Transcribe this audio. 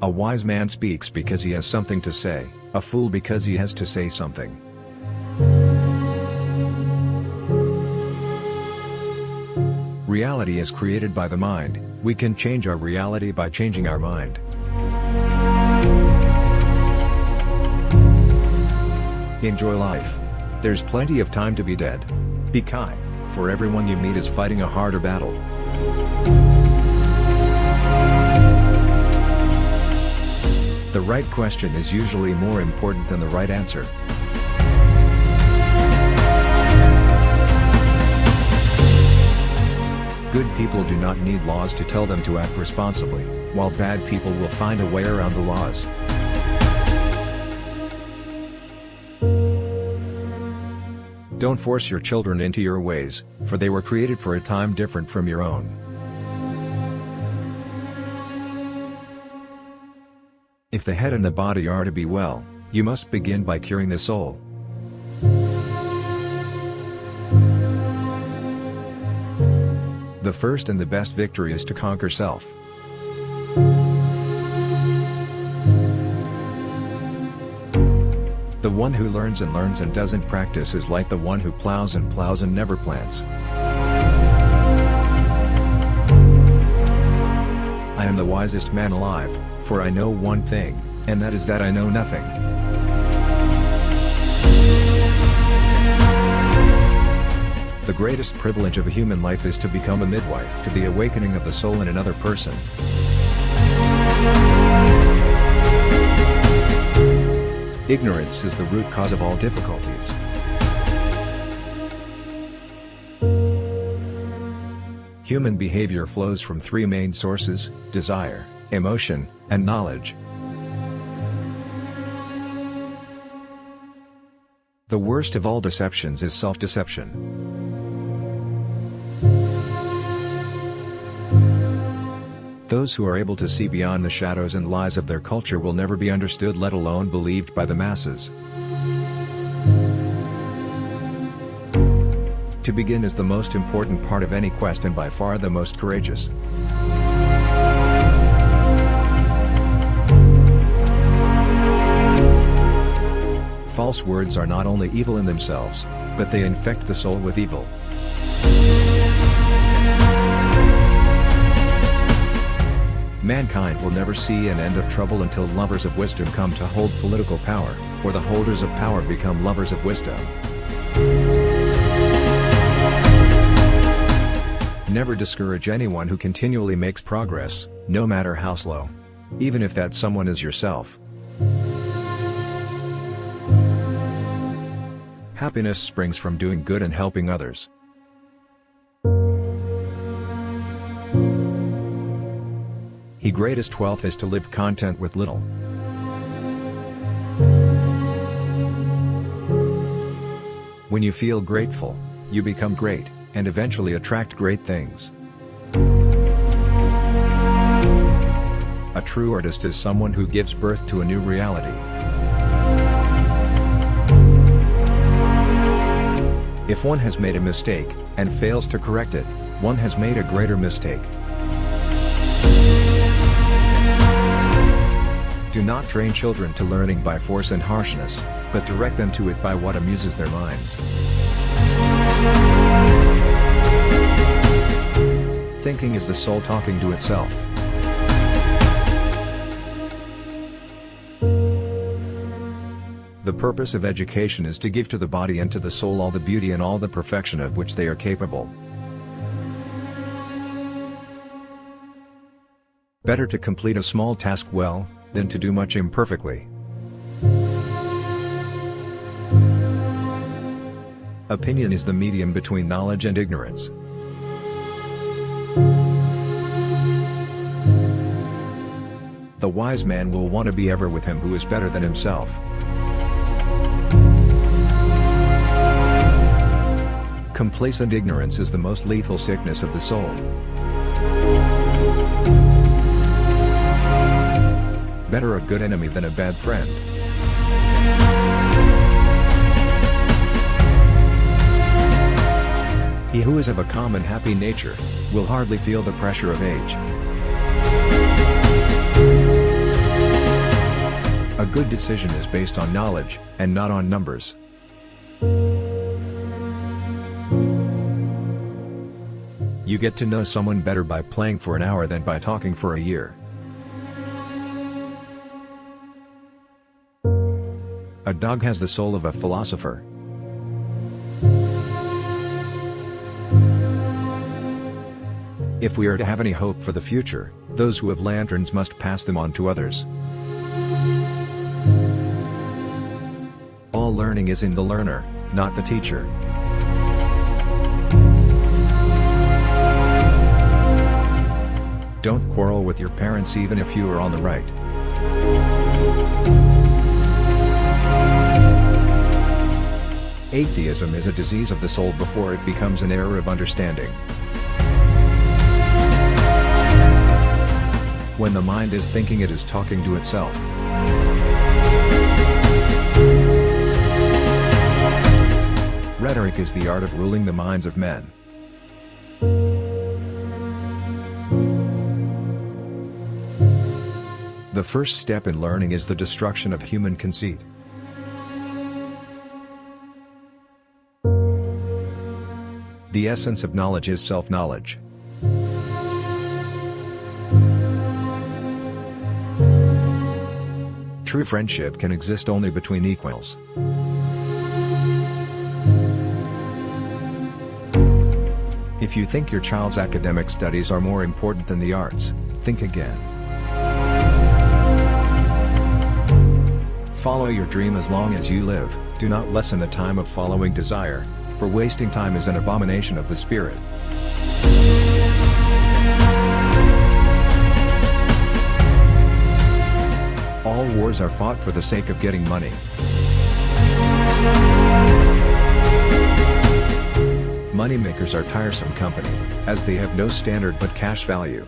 A wise man speaks because he has something to say, a fool because he has to say something. Reality is created by the mind. We can change our reality by changing our mind. Enjoy life. There's plenty of time to be dead. Be kind, for everyone you meet is fighting a harder battle. The right question is usually more important than the right answer. Good people do not need laws to tell them to act responsibly, while bad people will find a way around the laws. Don't force your children into your ways, for they were created for a time different from your own. If the head and the body are to be well, you must begin by curing the soul. The first and the best victory is to conquer self. The one who learns and doesn't practice is like the one who plows and never plants. I am the wisest man alive, for I know one thing, and that is that I know nothing. The greatest privilege of a human life is to become a midwife to the awakening of the soul in another person. Ignorance is the root cause of all difficulties. Human behavior flows from three main sources: desire, emotion, and knowledge. The worst of all deceptions is self-deception. Those who are able to see beyond the shadows and lies of their culture will never be understood, let alone believed by the masses. To begin is the most important part of any quest and by far the most courageous. False words are not only evil in themselves, but they infect the soul with evil. Mankind will never see an end of trouble until lovers of wisdom come to hold political power, or the holders of power become lovers of wisdom. Never discourage anyone who continually makes progress, no matter how slow. Even if that someone is yourself. Happiness springs from doing good and helping others. The greatest wealth is to live content with little. When you feel grateful, you become great, and eventually attract great things. A true artist is someone who gives birth to a new reality. If one has made a mistake, and fails to correct it, one has made a greater mistake. Do not train children to learning by force and harshness, but direct them to it by what amuses their minds. Thinking is the soul talking to itself. The purpose of education is to give to the body and to the soul all the beauty and all the perfection of which they are capable. Better to complete a small task well, than to do much imperfectly. Opinion is the medium between knowledge and ignorance. The wise man will want to be ever with him who is better than himself. Complacent ignorance is the most lethal sickness of the soul. Better a good enemy than a bad friend. He who is of a calm and happy nature, will hardly feel the pressure of age. A good decision is based on knowledge, and not on numbers. You get to know someone better by playing for an hour than by talking for a year. A dog has the soul of a philosopher. If we are to have any hope for the future, those who have lanterns must pass them on to others. All learning is in the learner, not the teacher. Don't quarrel with your parents even if you are on the right. Atheism is a disease of the soul before it becomes an error of understanding. When the mind is thinking, it is talking to itself. Rhetoric is the art of ruling the minds of men. The first step in learning is the destruction of human conceit. The essence of knowledge is self-knowledge. True friendship can exist only between equals. If you think your child's academic studies are more important than the arts, think again. Follow your dream as long as you live, do not lessen the time of following desire, for wasting time is an abomination of the spirit. All wars are fought for the sake of getting money. Moneymakers are tiresome company, as they have no standard but cash value.